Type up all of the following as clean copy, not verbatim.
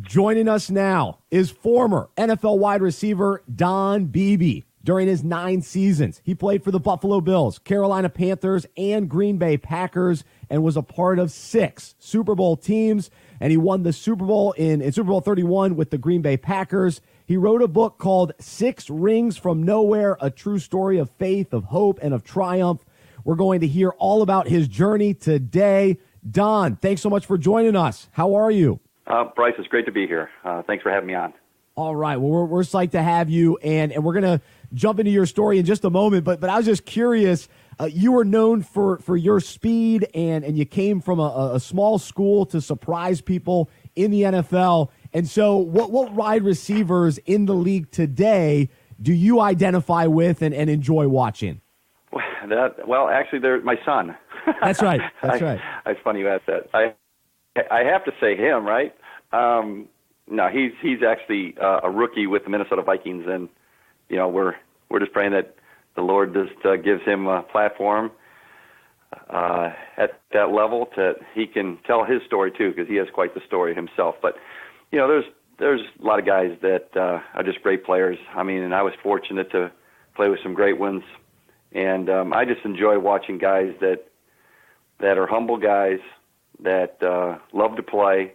Joining us now is former NFL wide receiver Don Beebe. During his 9 seasons, he played for the Buffalo Bills, Carolina Panthers, and Green Bay Packers, and was a part of 6 Super Bowl teams. And he won the Super Bowl in Super Bowl 31 with the Green Bay Packers. He wrote a book called 6 Rings from Nowhere, a true story of faith, of hope, and of triumph. We're going to hear all about his journey today. Don, thanks so much for joining us. How are you? Bryce, it's great to be here. Thanks for having me on. All right. Well, we're psyched to have you, and we're going to jump into your story in just a moment. But I was just curious. You were known for your speed, and you came from a small school to surprise people in the NFL. And so what wide receivers in the league today do you identify with and enjoy watching? Well, actually, they're my son. That's right. That's right. It's funny you asked that. I have to say him, right? No, he's actually a rookie with the Minnesota Vikings, and we're just praying that the Lord just gives him a platform at that level that he can tell his story too, because he has quite the story himself. But there's a lot of guys that are just great players. I mean, and I was fortunate to play with some great ones, and I just enjoy watching guys that are humble guys that love to play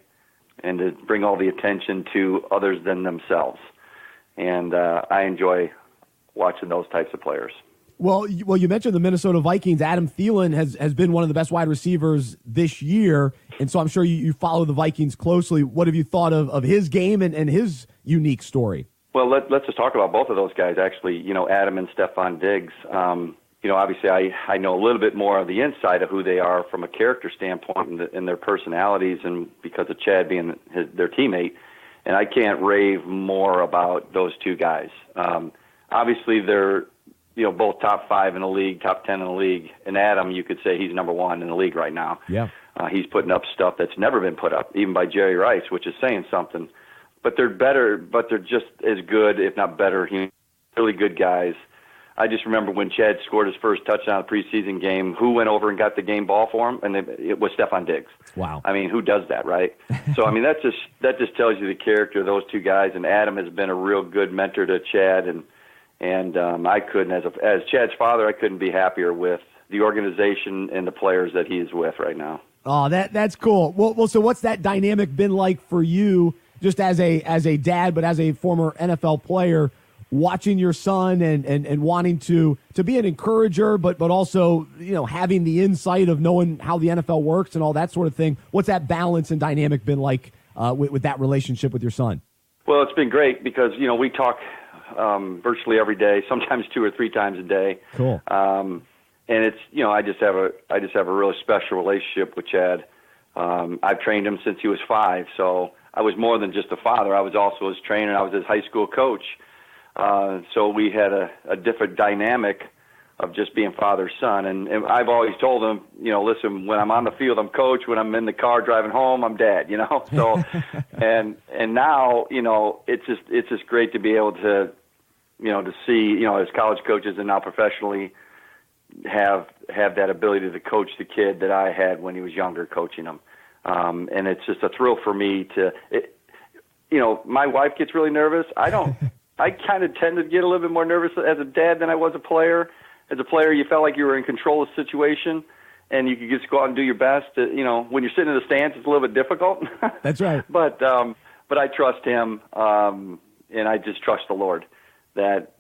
and to bring all the attention to others than themselves. And I enjoy watching those types of players. Well, you mentioned the Minnesota Vikings. Adam Thielen has been one of the best wide receivers this year, and so I'm sure you follow the Vikings closely. What have you thought of his game and his unique story? Well, let's just talk about both of those guys, actually. Adam and Stephon Diggs. Obviously I know a little bit more of the inside of who they are from a character standpoint and their personalities, and because of Chad being their teammate, and I can't rave more about those two guys. Obviously they're both top 5 in the league, top 10 in the league, and Adam, you could say he's number 1 in the league right now. Yeah, he's putting up stuff that's never been put up, even by Jerry Rice, which is saying something. But they're better, but they're just as good, if not better. Really good guys. I just remember when Chad scored his first touchdown in the preseason game, who went over and got the game ball for him, and it was Stephon Diggs. Wow. I mean, who does that, right? So, I mean, that just tells you the character of those two guys, and Adam has been a real good mentor to Chad, and I couldn't, as Chad's father, I couldn't be happier with the organization and the players that he is with right now. Oh, that's cool. Well, so what's that dynamic been like for you, just as a dad, but as a former NFL player, watching your son and wanting to be an encourager, but also having the insight of knowing how the NFL works and all that sort of thing? What's that balance and dynamic been like with that relationship with your son? Well, it's been great because we talk virtually every day, sometimes 2 or 3 times a day. Cool. And it's I just have a really special relationship with Chad. I've trained him since he was 5, so I was more than just a father. I was also his trainer. I was his high school coach. So we had a different dynamic of just being father-son. And I've always told him, listen, when I'm on the field, I'm coach. When I'm in the car driving home, I'm dad, So, and now, it's just great to be able to, to see, as college coaches and now professionally have that ability to coach the kid that I had when he was younger, coaching him. And it's just a thrill for me my wife gets really nervous. I kind of tend to get a little bit more nervous as a dad than I was a player. As a player, you felt like you were in control of the situation, and you could just go out and do your best. When you're sitting in the stands, it's a little bit difficult. That's right. But I trust him, and I just trust the Lord. That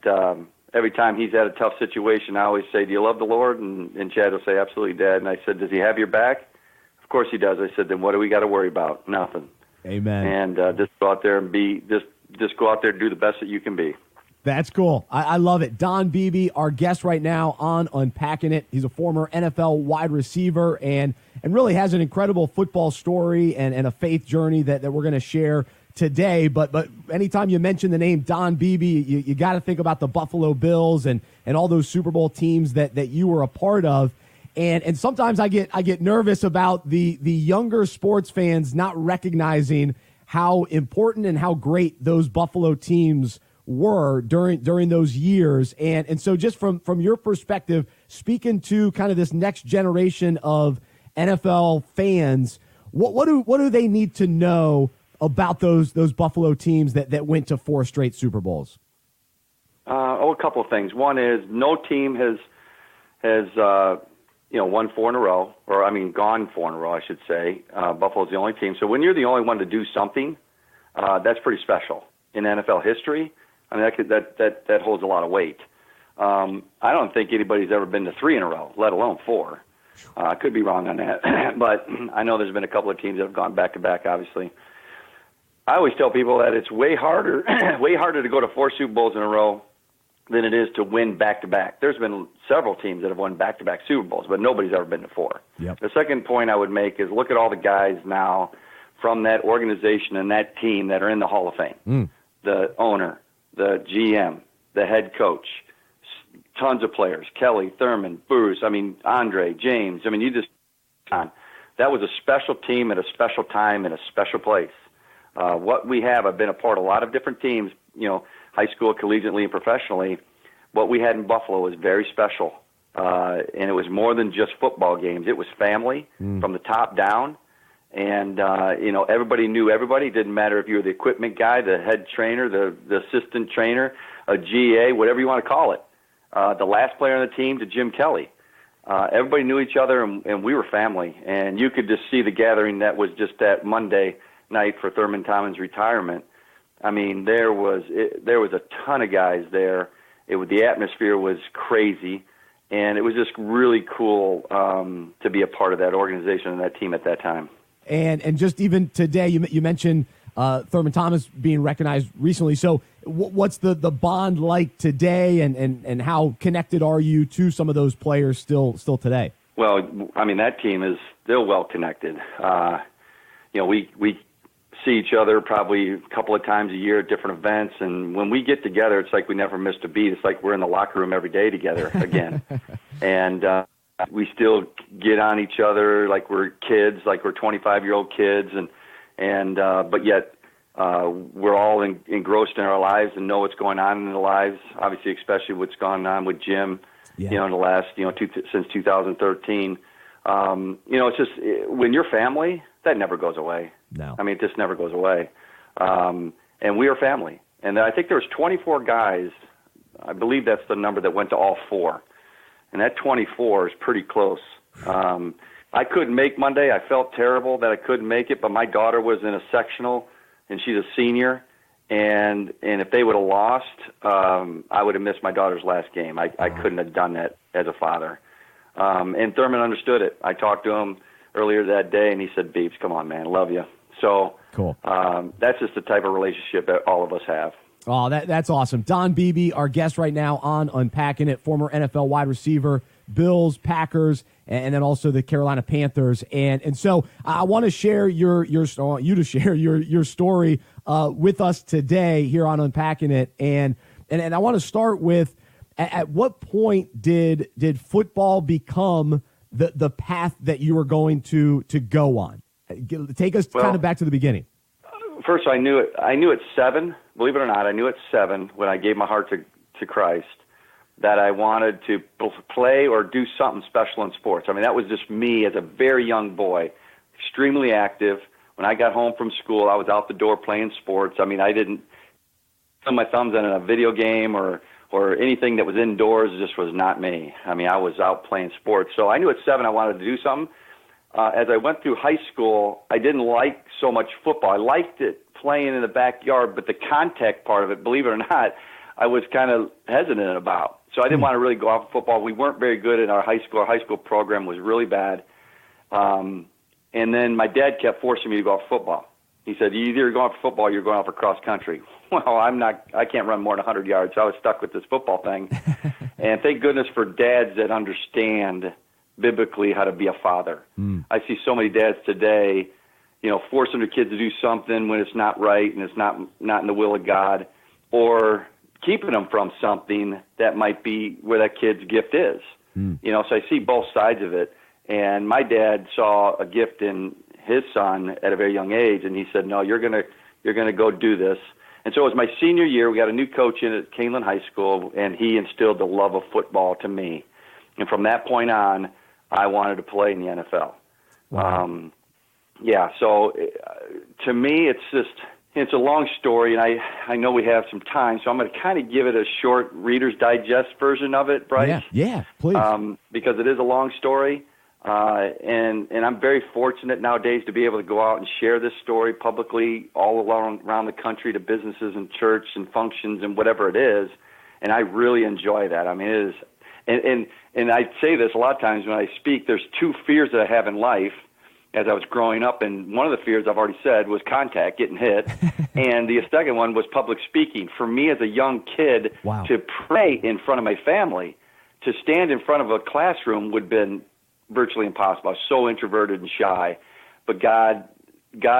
every time he's at a tough situation, I always say, "Do you love the Lord?" And Chad will say, "Absolutely, Dad." And I said, "Does he have your back?" Of course he does. I said, "Then what do we got to worry about? Nothing." Amen. And just go out there and just go out there and do the best that you can be. That's cool. I love it. Don Beebe, our guest right now on Unpacking It. He's a former NFL wide receiver and really has an incredible football story and a faith journey that we're going to share today. But anytime you mention the name Don Beebe, you got to think about the Buffalo Bills and all those Super Bowl teams that you were a part of. And sometimes I get nervous about the younger sports fans not recognizing how important and how great those Buffalo teams were during those years. And so just from your perspective, speaking to kind of this next generation of NFL fans, what do they need to know about those Buffalo teams that went to 4 straight Super Bowls? A couple of things. One is no team has won 4 in a row, gone 4 in a row, I should say. Buffalo's the only team. So when you're the only one to do something, that's pretty special in NFL history. I mean, that holds a lot of weight. I don't think anybody's ever been to 3 in a row, let alone 4. I could be wrong on that, but I know there's been a couple of teams that have gone back to back. Obviously, I always tell people that it's way harder to go to 4 Super Bowls in a row than it is to win back-to-back. There's been several teams that have won back-to-back Super Bowls, but nobody's ever been to 4. Yep. The second point I would make is look at all the guys now from that organization and that team that are in the Hall of Fame. The owner, the GM, the head coach, tons of players, Kelly, Thurman, Bruce, Andre, James. That was a special team at a special time in a special place. What we have, I've been a part of a lot of different teams, high school, collegiately, and professionally. What we had in Buffalo was very special, and it was more than just football games. It was family from the top down, and everybody knew everybody. It didn't matter if you were the equipment guy, the head trainer, the assistant trainer, a GA, whatever you want to call it. The last player on the team to Jim Kelly. Everybody knew each other, and we were family. And you could just see the gathering that was just that Monday night for Thurman Thomas' retirement. There was a ton of guys there. The atmosphere was crazy, and it was just really cool to be a part of that organization and that team at that time. And just even today, you mentioned Thurman Thomas being recognized recently. So what's the bond like today, and how connected are you to some of those players still today? Well, that team is still well connected. We see each other probably a couple of times a year at different events, and when we get together, it's like we never missed a beat. It's like we're in the locker room every day together again. And we still get on each other like we're kids, like we're 25-year-old kids, but yet we're all engrossed in our lives and know what's going on in their lives. Obviously, especially what's gone on with Jim, in the last, since 2013. It's just when you're family, that never goes away. No. It just never goes away. And we are family. And I think there was 24 guys. I believe that's the number that went to all 4. And that 24 is pretty close. I couldn't make Monday. I felt terrible that I couldn't make it, but my daughter was in a sectional, and she's a senior. And if they would have lost, I would have missed my daughter's last game. I couldn't have done that as a father. And Thurman understood it. I talked to him earlier that day, and he said, "Beebs, come on, man, love you." So cool. That's just the type of relationship that all of us have. Oh, that's awesome. Don Beebe, our guest right now on Unpacking It, former NFL wide receiver, Bills, Packers, and then also the Carolina Panthers. And so I want to share your story with us today here on Unpacking It. And I want to start with, at what point did football become the path that you were going to go on? Take us kind of back to the beginning. First, I knew at 7, believe it or not, I knew at 7 when I gave my heart to Christ that I wanted to play or do something special in sports. That was just me as a very young boy, extremely active. When I got home from school, I was out the door playing sports. I didn't put my thumbs in a video game or anything that was indoors. It just was not me. I was out playing sports. So I knew at 7 I wanted to do something. As I went through high school, I didn't like so much football. I liked it playing in the backyard, but the contact part of it, believe it or not, I was kind of hesitant about. So I didn't want to really go off football. We weren't very good in our high school. Our high school program was really bad. And then my dad kept forcing me to go off football. He said, "You either go off football or you're going off for cross country." Well, I can't run more than 100 yards, so I was stuck with this football thing. And thank goodness for dads that understand biblically how to be a father. I see so many dads today, forcing their kids to do something when it's not right and it's not in the will of God, or keeping them from something that might be where that kid's gift is. So I see both sides of it. And my dad saw a gift in his son at a very young age, and he said, "No, you're gonna go do this." And so it was my senior year. We got a new coach in at Canelan High School, and he instilled the love of football to me. And from that point on, I wanted to play in the NFL. Wow. yeah, so to me, it's a long story, and I know we have some time, so I'm going to kind of give it a short Reader's Digest version of it, Bryce. Yeah, please. Because it is a long story, and I'm very fortunate nowadays to be able to go out and share this story publicly all around the country to businesses and church and functions and whatever it is, and I really enjoy that. I mean, it is, and I say this a lot of times when I speak, there's two fears that I have in life as I was growing up, and one of the fears I've already said was contact, getting hit, and the second one was public speaking. For me as a young kid, to pray in front of my family, to stand in front of a classroom would have been virtually impossible. I was so introverted and shy, but God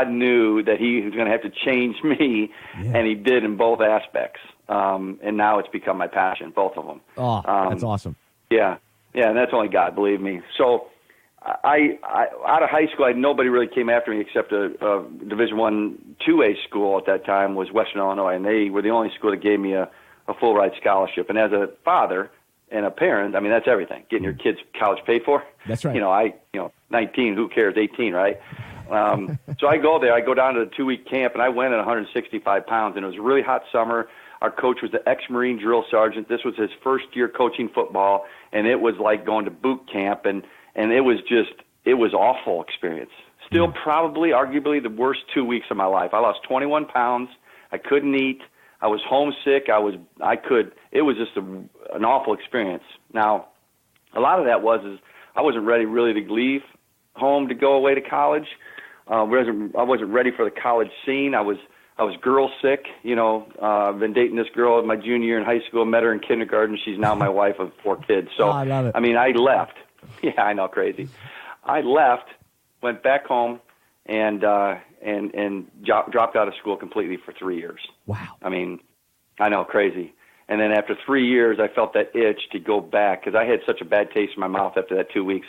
knew that He was going to have to change me, and He did in both aspects. And now it's become my passion, both of them. Oh, that's awesome. Yeah, and that's only God, believe me. So I out of high school, nobody really came after me except a Division I 2A school at that time was Western Illinois, and they were the only school that gave me a full ride scholarship. And as a father and a parent, I mean, that's everything. Getting your kids college paid for. That's right. 19, who cares? 18, right? So I go there. I go down to the 2-week camp, and I went at 165 pounds, and it was a really hot summer. Our coach was the ex-Marine drill sergeant. This was his first year coaching football, and it was like going to boot camp, and it was awful experience. Still probably, arguably, the worst 2 weeks of my life. I lost 21 pounds. I couldn't eat. I was homesick. It was just an awful experience. Now, a lot of that is I wasn't ready really to leave home to go away to college. I wasn't ready for the college scene. I was girl sick. I've been dating this girl in my junior year in high school. Met her in kindergarten. She's now my wife of 4 kids. So I love it. I mean, I left. Yeah, I know, crazy. I left, went back home, and dropped out of school completely for 3 years. Wow. I mean, I know, crazy. And then after 3 years, I felt that itch to go back because I had such a bad taste in my mouth after that 2 weeks.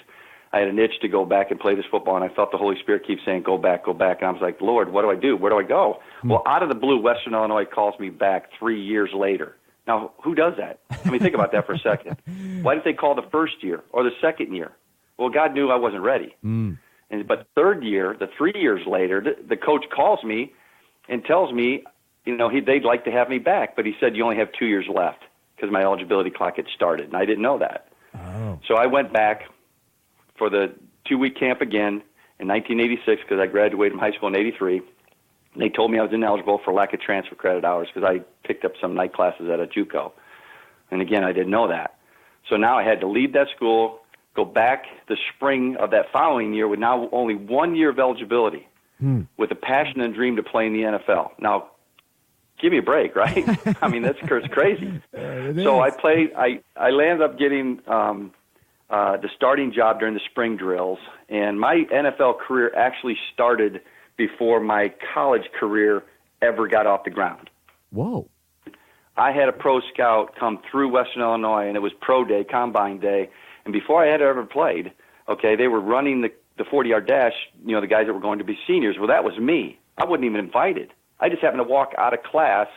I had an itch to go back and play this football, and I felt the Holy Spirit keep saying, go back, go back. And I was like, Lord, what do I do? Where do I go? Well, out of the blue, Western Illinois calls me back 3 years later. Now, who does that? I mean, think about that for a second. Why didn't they call the first year or the second year? Well, God knew I wasn't ready. But third year, the 3 years later, the coach calls me and tells me, they'd like to have me back, but he said you only have 2 years left because my eligibility clock had started, and I didn't know that. Oh. So I went back for the 2-week camp again in 1986 because I graduated from high school in 83. And they told me I was ineligible for lack of transfer credit hours because I picked up some night classes at a JUCO. And again, I didn't know that. So now I had to leave that school, go back the spring of that following year with now only 1 year of eligibility with a passion and dream to play in the NFL. Now, give me a break, right? I mean, that's crazy. So I played. I landed up getting the starting job during the spring drills, and my NFL career actually started before my college career ever got off the ground. Whoa. I had a pro scout come through Western Illinois, and it was pro day, combine day, and before I had ever played, they were running the 40-yard dash, the guys that were going to be seniors. Well, that was me. I wasn't even invited. I just happened to walk out of class,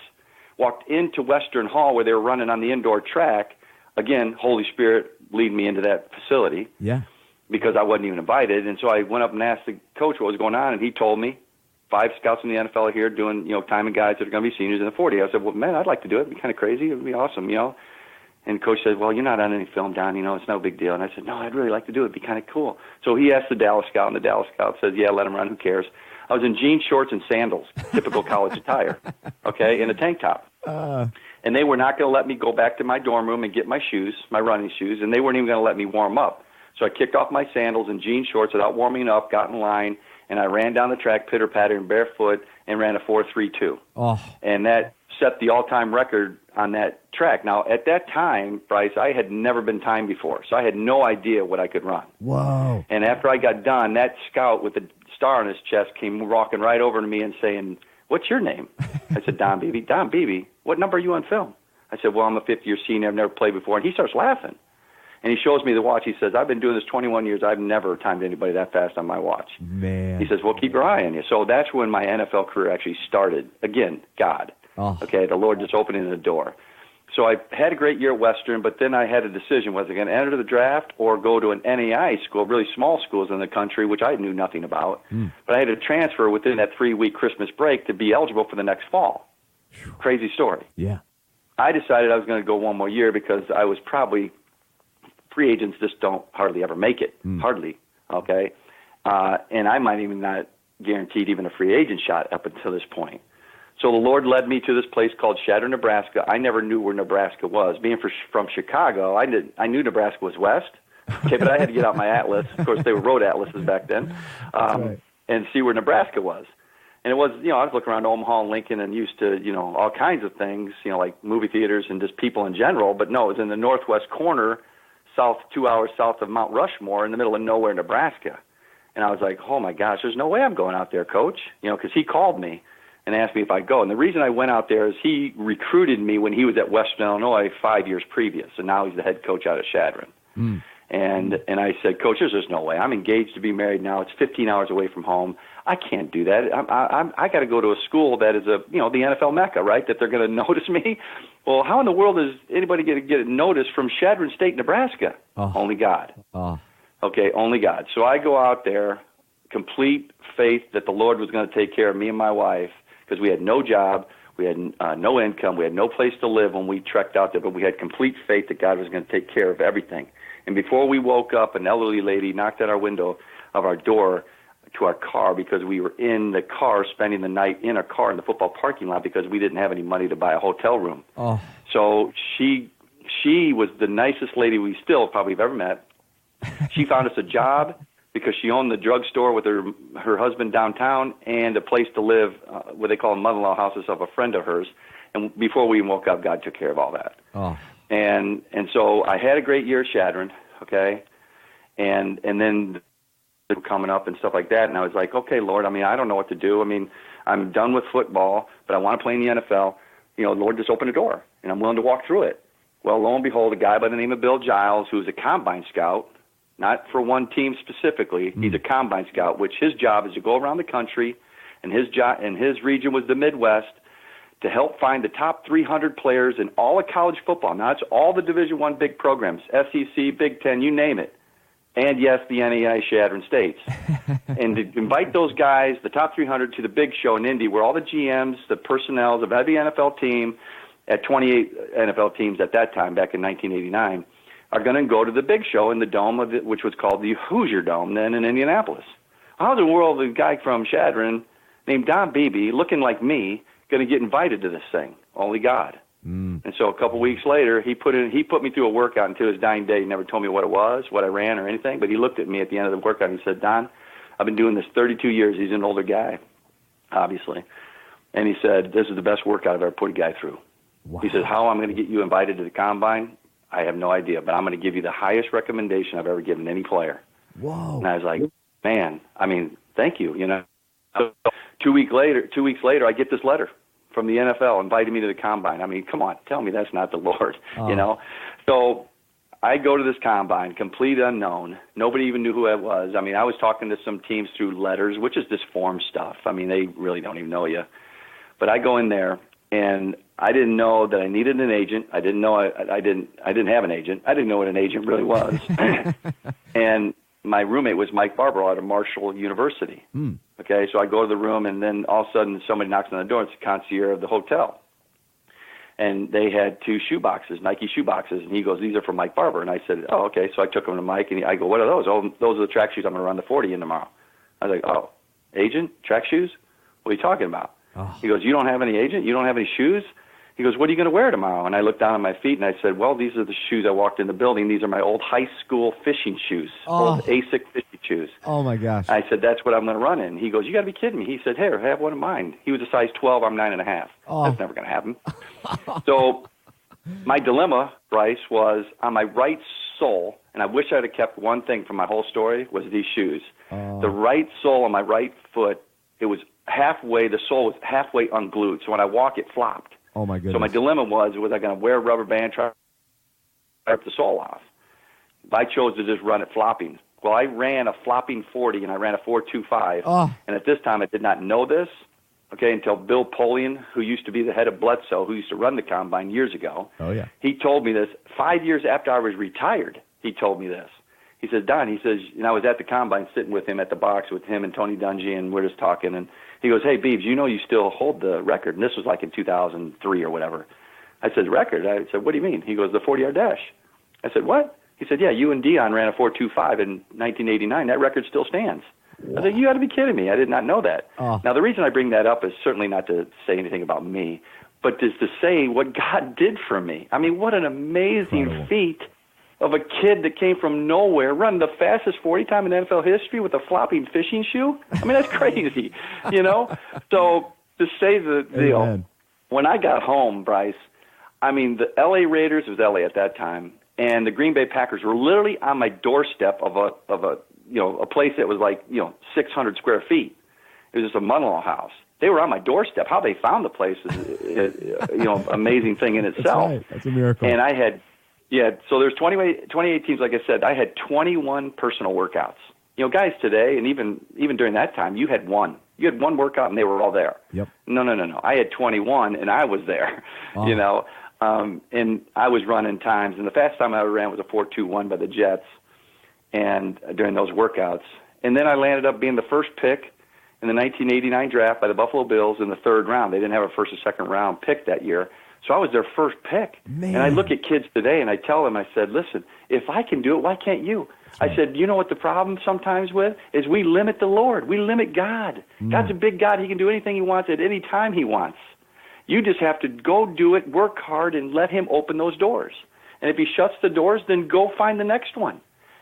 walked into Western Hall where they were running on the indoor track. Again, Holy Spirit lead me into that facility. Yeah. Because I wasn't even invited. And so I went up and asked the coach what was going on, and he told me 5 scouts in the NFL are here doing, timing guys that are going to be seniors in the 40. I said, well, man, I'd like to do it. It'd be kind of crazy. It would be awesome, And coach said, well, you're not on any film, Don. It's no big deal. And I said, no, I'd really like to do it. It'd be kind of cool. So he asked the Dallas scout, and the Dallas scout says, yeah, let him run. Who cares? I was in jeans, shorts, and sandals, typical college attire, in a tank top. And they were not going to let me go back to my dorm room and get my shoes, my running shoes, and they weren't even going to let me warm up. So I kicked off my sandals and jean shorts without warming up, got in line, and I ran down the track pitter-pattering barefoot and ran a 4.32. Oh. And that set the all-time record on that track. Now, at that time, Bryce, I had never been timed before, so I had no idea what I could run. Whoa. And after I got done, that scout with the star on his chest came walking right over to me and saying, what's your name? I said, Don Beebe. Don Beebe, what number are you on film? I said, well, I'm a fifth-year senior. I've never played before. And he starts laughing. And he shows me the watch. He says, I've been doing this 21 years. I've never timed anybody that fast on my watch. Man. He says, well, keep your eye on you. So that's when my NFL career actually started. Again, God. Oh. Okay, the Lord just opening the door. So I had a great year at Western, but then I had a decision. Was I going to enter the draft or go to an NAI school, really small schools in the country, which I knew nothing about. But I had to transfer within that 3-week Christmas break to be eligible for the next fall. Crazy story. Yeah. I decided I was going to go one more year because I was probably free agents just don't hardly ever make it. Hardly. Okay. And I might even not guaranteed even a free agent shot up until this point. So the Lord led me to this place called Chadron, Nebraska. I never knew where Nebraska was. Being from Chicago, I knew Nebraska was west. Okay, but I had to get out my atlas. Of course, they were road atlases back then, Right. and see where Nebraska was. And it was, I was looking around Omaha and Lincoln and used to, all kinds of things, like movie theaters and just people in general. But no, it was in the northwest corner, 2 hours south of Mount Rushmore, in the middle of nowhere, Nebraska. And I was like, oh my gosh, there's no way I'm going out there, Coach. Because he called me and asked me if I'd go. And the reason I went out there is he recruited me when he was at Western Illinois 5 years previous, and now he's the head coach out of Chadron. And I said, Coach, there's no way. I'm engaged to be married now. It's 15 hours away from home. I can't do that. I got to go to a school that is the NFL Mecca, right? That they're going to notice me. Well, how in the world is anybody going to get a notice from Chadron State, Nebraska? Only God. Okay, only God. So I go out there, complete faith that the Lord was going to take care of me and my wife, because we had no job, we had no income, we had no place to live when we trekked out there, but we had complete faith that God was going to take care of everything. And before we woke up, an elderly lady knocked at our window of our door to our car, because we were in the car spending the night in a car in the football parking lot because we didn't have any money to buy a hotel room. So she was the nicest lady we still probably have ever met. She found us a job because she owned the drugstore with her husband downtown and a place to live, what they call mother-in-law houses of a friend of hers. And before we woke up, God took care of all that. And so I had a great year at Chadron, okay? And then they were coming up and stuff like that, and I was like, okay, Lord, I don't know what to do. I'm done with football, but I want to play in the NFL. Lord, just open the door, and I'm willing to walk through it. Well, lo and behold, a guy by the name of Bill Giles, who's a combine scout, not for one team specifically. He's a combine scout, which his job is to go around the country, and his region was the Midwest, to help find the top 300 players in all of college football. Now, it's all the Division I big programs, SEC, Big Ten, you name it. And, yes, the NAI Chadron States. And to invite those guys, the top 300, to the big show in Indy, where all the GMs, the personnel of every NFL team, at 28 NFL teams at that time, back in 1989, are going to go to the big show in the dome of it, which was called the Hoosier Dome then in Indianapolis. How in the world is a guy from Chadron named Don Beebe, looking like me, going to get invited to this thing? Only God. And so a couple weeks later, he put me through a workout until his dying day. He never told me what it was, what I ran, or anything, but he looked at me at the end of the workout and he said, Don, I've been doing this 32 years. He's an older guy, obviously. And he said, this is the best workout I've ever put a guy through. Wow. He said, how I'm going to get you invited to the combine, I have no idea, but I'm going to give you the highest recommendation I've ever given any player. Whoa. And I was like, man, thank you. So 2 weeks later, I get this letter from the NFL inviting me to the combine. Come on, tell me that's not the Lord, So I go to this combine, complete unknown. Nobody even knew who I was. I was talking to some teams through letters, which is this form stuff. They really don't even know you. But I go in there, and I didn't know that I needed an agent. I didn't know I didn't have an agent. I didn't know what an agent really was. And my roommate was Mike Barber out of Marshall University. Okay, so I go to the room, and then all of a sudden somebody knocks on the door. It's the concierge of the hotel. And they had 2 shoeboxes, Nike shoeboxes, and he goes, these are from Mike Barber. And I said, oh, okay. So I took them to Mike, and I go, what are those? Oh, those are the track shoes I'm going to run the 40 in tomorrow. I was like, oh, agent, track shoes? What are you talking about? He goes, you don't have any agent? You don't have any shoes? He goes, what are you going to wear tomorrow? And I looked down at my feet, and I said, well, these are the shoes I walked in the building. These are my old high school fishing shoes, old ASIC fishing shoes. Oh, my gosh. I said, that's what I'm going to run in. He goes, you got to be kidding me. He said, here, have one of mine. He was a size 12. I'm 9.5. That's never going to happen. So my dilemma, Bryce, was on my right sole, and I wish I'd have kept one thing from my whole story, was these shoes. The right sole on my right foot, it was the sole was halfway unglued. So when I walk, it flopped. Oh, my goodness. So my dilemma was I going to wear a rubber band, try to rip the sole off? I chose to just run it flopping. Well, I ran a flopping 40, and I ran a 4.25. And at this time, I did not know this. okay, until Bill Polian, who used to be the head of Bledsoe, who used to run the combine years ago. Oh, yeah. He told me this 5 years after I was retired. He told me this. He says, Don, he says, and I was at the combine sitting with him at the box with him and Tony Dungy, and we're just talking, and he goes, hey, Beebs, you know you still hold the record. And this was like in 2003 or whatever. I said, record? I said, what do you mean? He goes, the 40-yard dash. I said, what? He said, yeah, you and Dion ran a 4.25 in 1989. That record still stands. I said, you got to be kidding me. I did not know that. Oh. Now, the reason I bring that up is certainly not to say anything about me, but is to say what God did for me. I mean, what an amazing feat of a kid that came from nowhere, run the fastest 40 time in NFL history with a flopping fishing shoe. I mean, that's crazy, you know? So to say the deal, when I got home, Bryce, I mean, the L.A. Raiders, it was L.A. at that time, and the Green Bay Packers were literally on my doorstep of a place that was like, 600 square feet. It was just a Munro house. They were on my doorstep. How they found the place is, amazing thing in itself. That's right. That's a miracle. And I had, so there's 28 teams, like I said. I had 21 personal workouts. Guys today, and even during that time, you had one. You had one workout, and they were all there. Yep. No. I had 21, and I was there, and I was running times. And the fastest time I ever ran was a 4.21 by the Jets, and during those workouts. And then I landed up being the first pick in the 1989 draft by the Buffalo Bills in the third round. They didn't have a first or second round pick that year. So I was their first pick. Man. And I look at kids today and I tell them, I said, listen, if I can do it, why can't you? I said, you know what the problem sometimes with is we limit the Lord. We limit God. God's a big God. He can do anything he wants at any time he wants. You just have to go do it, work hard, and let him open those doors. And if he shuts the doors, then go find the next one.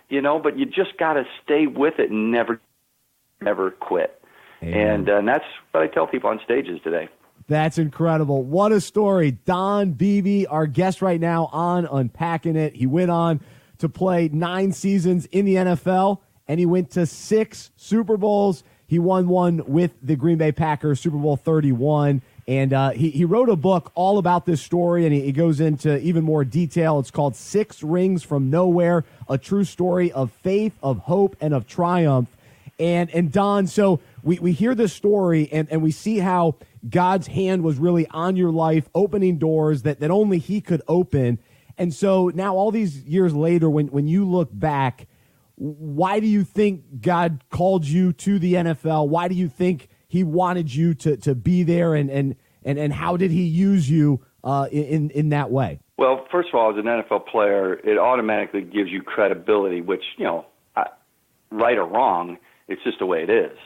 But you just got to stay with it and never quit. And that's what I tell people on stages today. That's incredible. What a story. Don Beebe, our guest right now on Unpacking It. He went on to play 9 seasons in the NFL, and he went to 6 Super Bowls. He won one with the Green Bay Packers, Super Bowl 31. And he wrote a book all about this story, and he goes into even more detail. It's called 6 Rings from Nowhere, a true story of faith, of hope, and of triumph. And Don, so we hear this story, and we see how God's hand was really on your life, opening doors that only he could open. And so now all these years later, when you look back, why do you think God called you to the NFL? Why do you think he wanted you to be there, and how did he use you in that way? Well, first of all, as an NFL player, it automatically gives you credibility, which, right or wrong, it's just the way it is.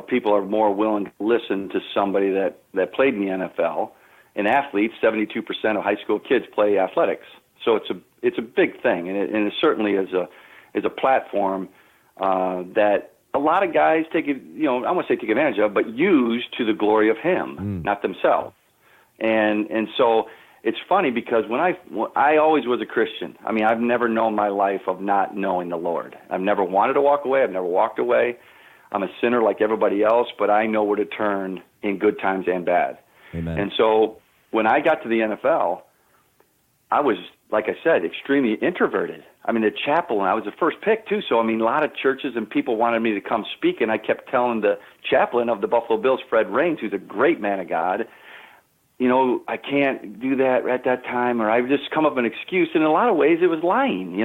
People are more willing to listen to somebody that played in the NFL. And athletes, 72% of high school kids play athletics. So it's a big thing, and it certainly is a platform that a lot of guys take advantage of, but use to the glory of him, not themselves. And so it's funny because when I always was a Christian. I mean, I've never known my life of not knowing the Lord. I've never wanted to walk away. I've never walked away. I'm a sinner like everybody else, but I know where to turn in good times and bad. Amen. And so when I got to the NFL, I was, like I said, extremely introverted. I mean, the chaplain, I was the first pick, too. So, I mean, a lot of churches and people wanted me to come speak, and I kept telling the chaplain of the Buffalo Bills, Fred Raines, who's a great man of God, I can't do that at that time, or I would just come up with an excuse. And in a lot of ways, it was lying,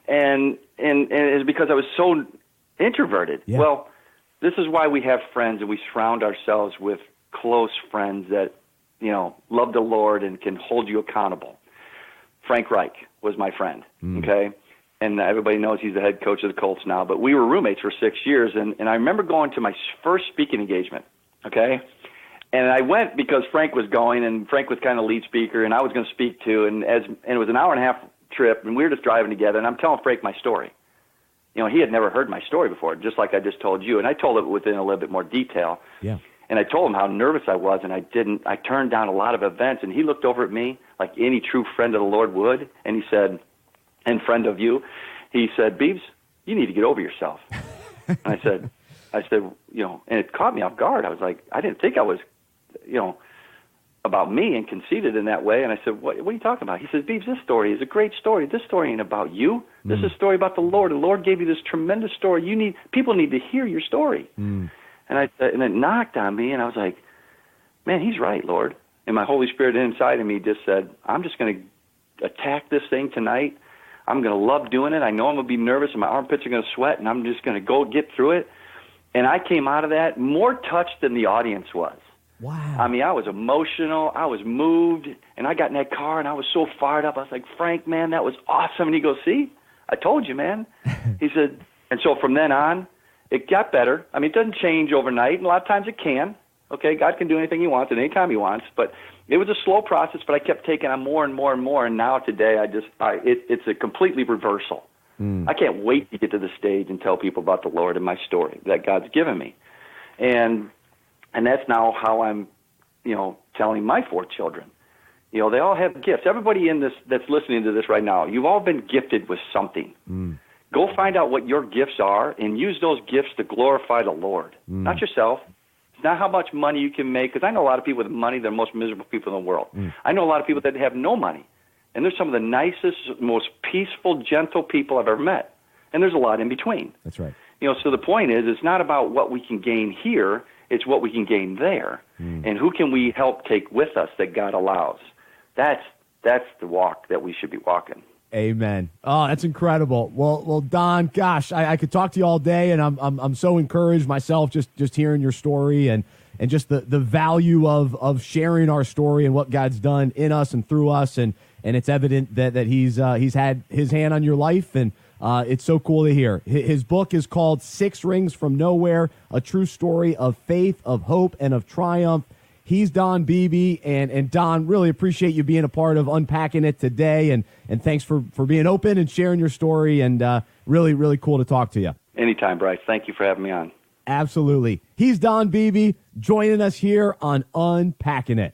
and it's because I was so introverted. Yeah. Well, this is why we have friends, and we surround ourselves with close friends that, love the Lord and can hold you accountable. Frank Reich was my friend, okay? And everybody knows he's the head coach of the Colts now, but we were roommates for 6 years, and I remember going to my first speaking engagement, okay? And I went because Frank was going, and Frank was kind of lead speaker, and I was going to speak too, and it was an hour-and-a-half trip, and we were just driving together, and I'm telling Frank my story. He had never heard my story before, just like I just told you, and I told it within a little bit more detail. Yeah. And I told him how nervous I was, and I turned down a lot of events, and he looked over at me like any true friend of the Lord would, and he said, and friend of you, he said, Beebs, you need to get over yourself. And I said, and it caught me off guard. I was like, I didn't think I was, about me and conceited in that way. And I said, what are you talking about? He says, Beebs, this story is a great story. This story ain't about you. This is a story about the Lord. The Lord gave you this tremendous story. People need to hear your story. And it knocked on me, and I was like, man, he's right, Lord. And my Holy Spirit inside of me just said, I'm just going to attack this thing tonight. I'm going to love doing it. I know I'm going to be nervous and my armpits are going to sweat, and I'm just going to go get through it. And I came out of that more touched than the audience was. Wow. I mean, I was emotional. I was moved. And I got in that car, and I was so fired up. I was like, Frank, man, that was awesome. And he goes, see, I told you, man. He said, and so from then on, it got better. I mean, it doesn't change overnight, and a lot of times it can. Okay, God can do anything he wants at any time he wants. But it was a slow process, but I kept taking on more and more and more. And now today, it's a completely reversal. I can't wait to get to the stage and tell people about the Lord and my story that God's given me. And that's now how I'm, telling my 4 children. They all have gifts. Everybody in this that's listening to this right now, you've all been gifted with something. Go find out what your gifts are and use those gifts to glorify the Lord, not yourself. It's not how much money you can make, because I know a lot of people with money, they're the most miserable people in the world. I know a lot of people that have no money, and they're some of the nicest, most peaceful, gentle people I've ever met. And there's a lot in between. That's right. So the point is, it's not about what we can gain here, it's what we can gain there. And who can we help take with us that God allows? That's the walk that we should be walking. Amen. Oh, that's incredible. Well, Don, gosh, I could talk to you all day, and I'm so encouraged myself just hearing your story and just the value of sharing our story and what God's done in us and through us, and it's evident that he's had his hand on your life, and it's so cool to hear. His book is called 6 Rings from Nowhere: A True Story of Faith, of Hope, and of Triumph. He's Don Beebe, and Don, really appreciate you being a part of Unpacking It today, and thanks for being open and sharing your story, and really, really cool to talk to you. Anytime, Bryce. Thank you for having me on. Absolutely. He's Don Beebe, joining us here on Unpacking It.